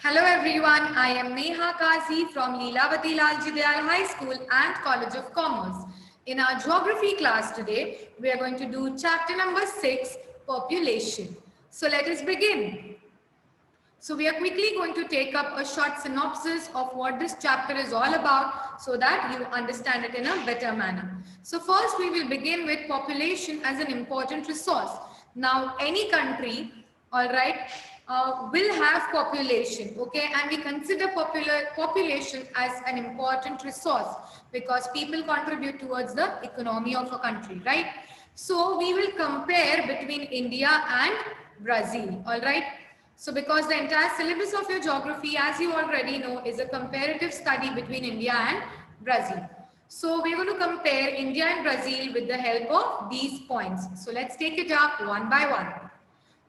Hello everyone, I am Neha Kazi from Leelavati Lalji Dayal High School and College of Commerce. In our geography class today, we are going to do chapter number 6, population. So let us begin. So we are quickly going to take up a short synopsis of what this chapter is all about so that you understand it in a better manner. So first we will begin with population as an important resource. Now any country, all right, will have population, okay, and we consider population as an important resource because people contribute towards the economy of a country, right? So we will compare between India and Brazil, all right? So because the entire syllabus of your geography, as you already know, is a comparative study between India and Brazil. So we're going to compare India and Brazil with the help of these points. So let's take it up one by one.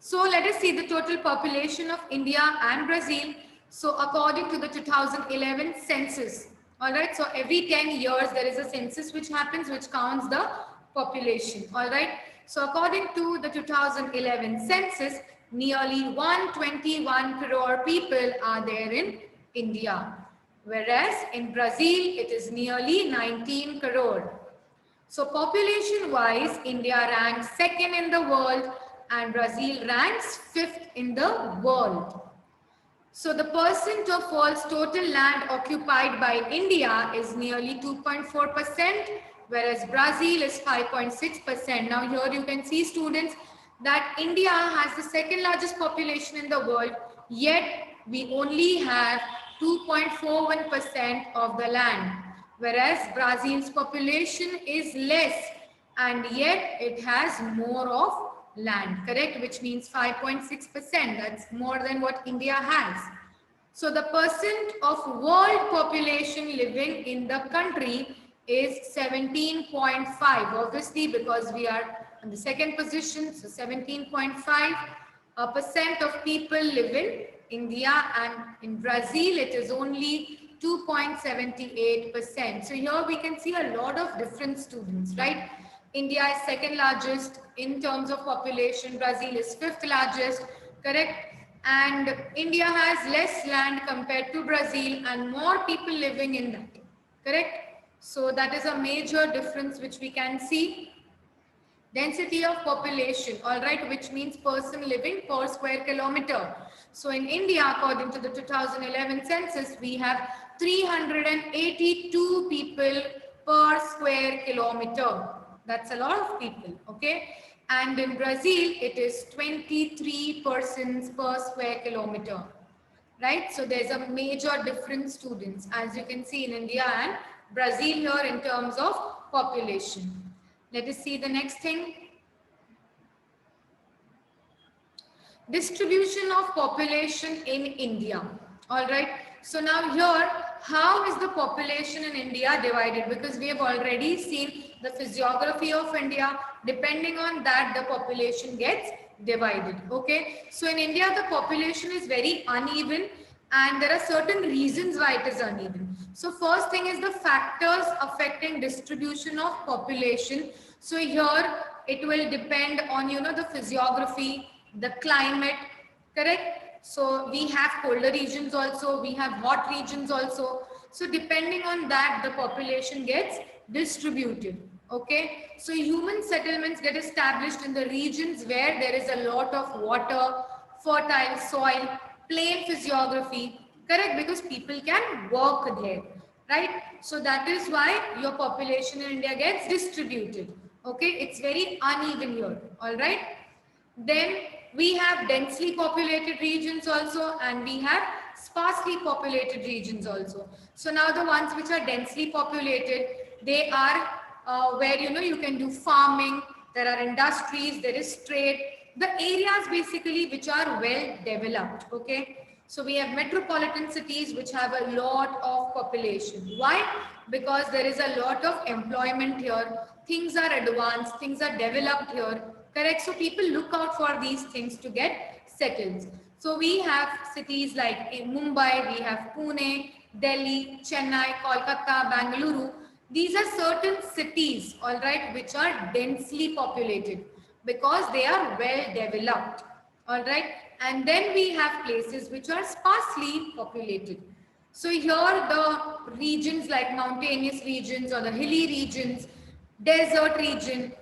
So let us see the total population of India and Brazil. So according to the 2011 census, all right, so every 10 years there is a census which happens which counts the population, all right. So according to the 2011 census, nearly 121 crore people are there in India, whereas in Brazil it is nearly 19 crore. So population wise, India ranks second in the world and Brazil ranks fifth in the world. So the percent of world's total land occupied by India is nearly 2.4%, whereas Brazil is 5.6%. Now here you can see, students, that India has the second largest population in the world, yet we only have 2.41% of the land, whereas Brazil's population is less and yet it has more of land, correct, which means 5.6%. That's more than what India has. So the percent of world population living in the country is 17.5, obviously because we are in the second position. So 17.5% of people live in India, and in Brazil it is only 2.78%. So here we can see a lot of different, students, right? India is second largest in terms of population, Brazil is fifth largest, correct? And India has less land compared to Brazil and more people living in that, correct? So that is a major difference which we can see. Density of population, all right, which means person living per square kilometer. So in India, according to the 2011 census, we have 382 people per square kilometer. That's a lot of people, okay? And in Brazil, it is 23 persons per square kilometer, right? So there's a major difference, students, as you can see in India and Brazil here in terms of population. Let us see the next thing. Distribution of population in India. All right. So now here, how is the population in India divided? Because we have already seen the physiography of India. Depending on that, the population gets divided. Okay. So in India, the population is very uneven and there are certain reasons why it is uneven. So first thing is the factors affecting distribution of population. So here it will depend on, the physiography, the climate, correct? So we have colder regions also, we have hot regions also. So depending on that, the population gets distributed. Okay, so human settlements get established in the regions where there is a lot of water, fertile soil, plain physiography, correct? Because people can work there, right? So that is why your population in India gets distributed. Okay, it's very uneven here, all right? Then we have densely populated regions also, and we have sparsely populated regions also. So now the ones which are densely populated, they are where you can do farming, there are industries, there is trade, the areas basically which are well developed. Okay, so we have metropolitan cities which have a lot of population. Why? Because there is a lot of employment here, things are advanced, things are developed here, correct? So people look out for these things to get settled. So we have cities like in Mumbai, we have Pune, Delhi, Chennai, Kolkata, Bangalore. These are certain cities, all right, which are densely populated because they are well developed, all right. And then we have places which are sparsely populated. So here the regions like mountainous regions or the hilly regions, desert region,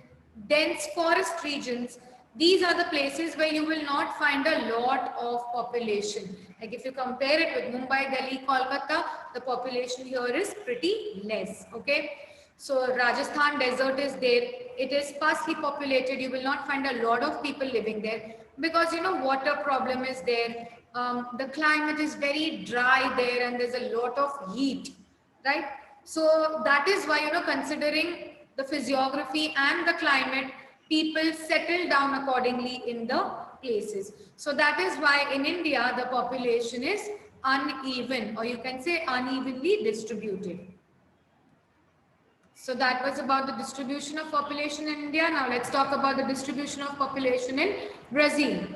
dense forest regions, these are the places where you will not find a lot of population. Like if you compare it with Mumbai, Delhi, Kolkata, the population here is pretty less. Okay. So Rajasthan desert is there. It is sparsely populated. You will not find a lot of people living there because water problem is there. The climate is very dry there and there's a lot of heat, right? So that is why considering the physiography and the climate, people settle down accordingly in the places. So that is why in India the population is uneven, or you can say unevenly distributed. So that was about the distribution of population in India. Now let's talk about the distribution of population in Brazil.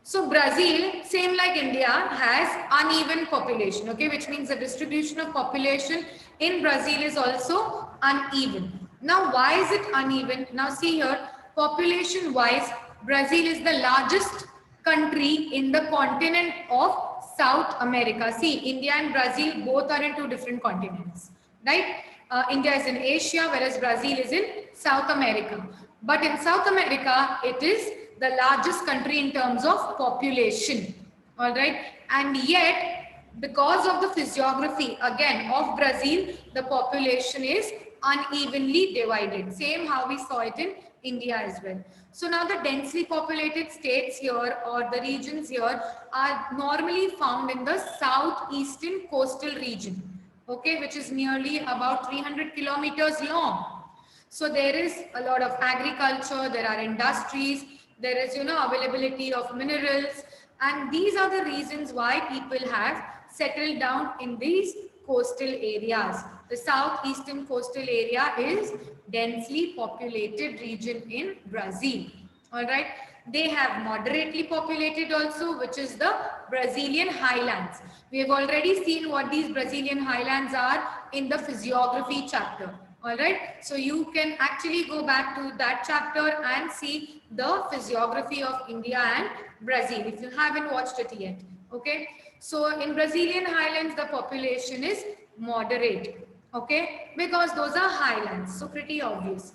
So Brazil, same like India, has uneven population, okay, which means the distribution of population in Brazil is also uneven. Now why is it uneven? Now see here, population wise, Brazil is the largest country in the continent of South America. See, India and Brazil both are in two different continents, right? India is in Asia, whereas Brazil is in South America. But in South America, it is the largest country in terms of population. All right. And yet, because of the physiography, again, of Brazil, the population is unevenly divided. Same how we saw it in India as well. So now the densely populated states here or the regions here are normally found in the southeastern coastal region. Okay, which is nearly about 300 kilometers long. So there is a lot of agriculture, there are industries, there is, availability of minerals, and these are the reasons why people have settled down in these coastal areas. The southeastern coastal area is densely populated region in Brazil. All right. They have moderately populated also, which is the Brazilian highlands. We have already seen what these Brazilian highlands are in the physiography chapter. All right. So you can actually go back to that chapter and see the physiography of India and Brazil if you haven't watched it yet. Okay. So in Brazilian highlands, the population is moderate. Okay. Because those are highlands. So pretty obvious.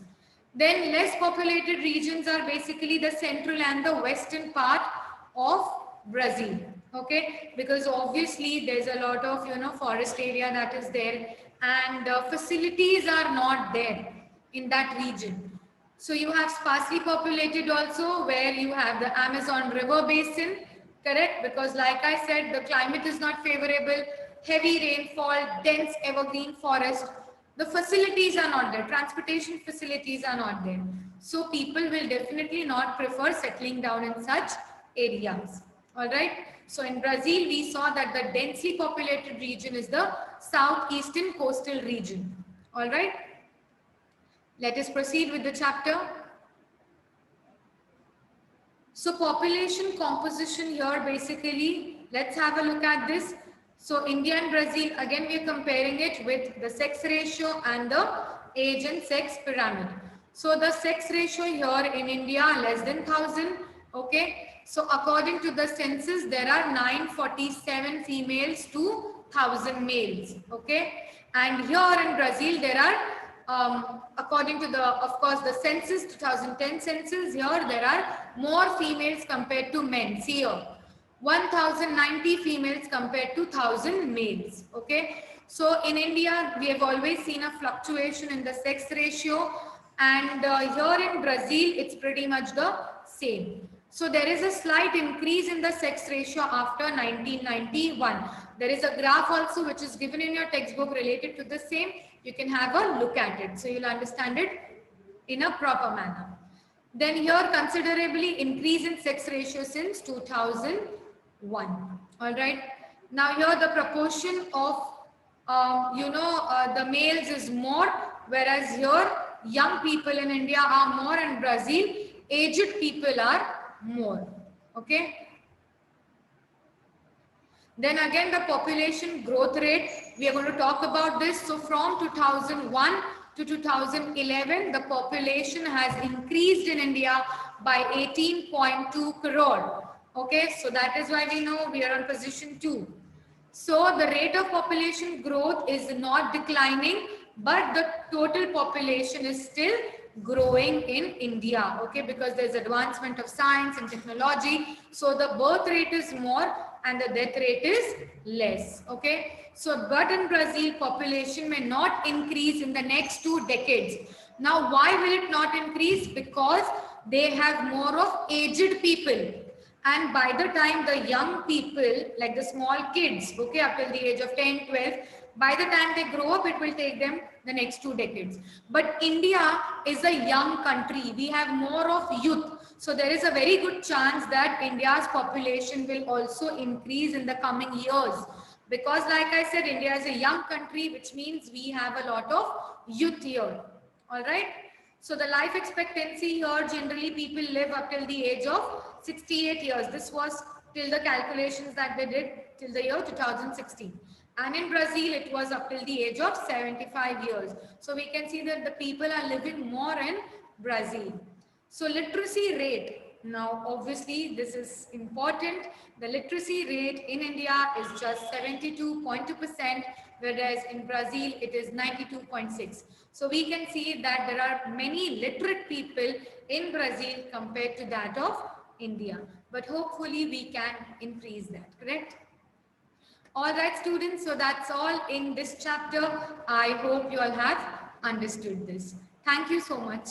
Then less populated regions are basically the central and the western part of Brazil. Okay, because obviously there's a lot of forest area that is there, and facilities are not there in that region. So you have sparsely populated also, where you have the Amazon River basin, correct? Because like I said, the climate is not favorable, heavy rainfall, dense evergreen forest. The facilities are not there, transportation facilities are not there. So people will definitely not prefer settling down in such areas. All right. So in Brazil, we saw that the densely populated region is the southeastern coastal region. All right. Let us proceed with the chapter. So population composition here, basically, let's have a look at this. So India and Brazil, again, we are comparing it with the sex ratio and the age and sex pyramid. So the sex ratio here in India, less than 1,000. Okay. So according to the census, there are 947 females to 1,000 males. Okay. And here in Brazil, there are, according to the, of course, the census, 2010 census, here there are more females compared to men. See here. 1,090 females compared to 1,000 males. Okay. So in India, we have always seen a fluctuation in the sex ratio, and here in Brazil, it's pretty much the same. So there is a slight increase in the sex ratio after 1991. There is a graph also which is given in your textbook related to the same. You can have a look at it, so you'll understand it in a proper manner. Then here considerably increase in sex ratio since 2001. All right. Now here the proportion of the males is more, whereas here young people in India are more, and Brazil aged people are more. Okay. Then again the population growth rate, we are going to talk about this. So from 2001 to 2011, the population has increased in India by 18.2 crore. Okay, so that is why we know we are on position 2. So the rate of population growth is not declining, but the total population is still growing in India, okay, because there's advancement of science and technology. So the birth rate is more and the death rate is less, okay. So but in Brazil, population may not increase in the next 2 decades. Now, why will it not increase? Because they have more of aged people, and by the time the young people, like the small kids, okay, up till the age of 10, 12, by the time they grow up, it will take them the next 2 decades. But India is a young country. We have more of youth. So there is a very good chance that India's population will also increase in the coming years. Because like I said, India is a young country, which means we have a lot of youth here. All right. So the life expectancy here, generally people live up till the age of 68 years. This was till the calculations that they did till the year 2016. And in Brazil, it was up till the age of 75 years. So we can see that the people are living more in Brazil. So literacy rate. Now, obviously, this is important. The literacy rate in India is just 72.2%, whereas in Brazil, it is 92.6. So we can see that there are many literate people in Brazil compared to that of India. But hopefully, we can increase that, correct? All right, students. So that's all in this chapter. I hope you all have understood this. Thank you so much.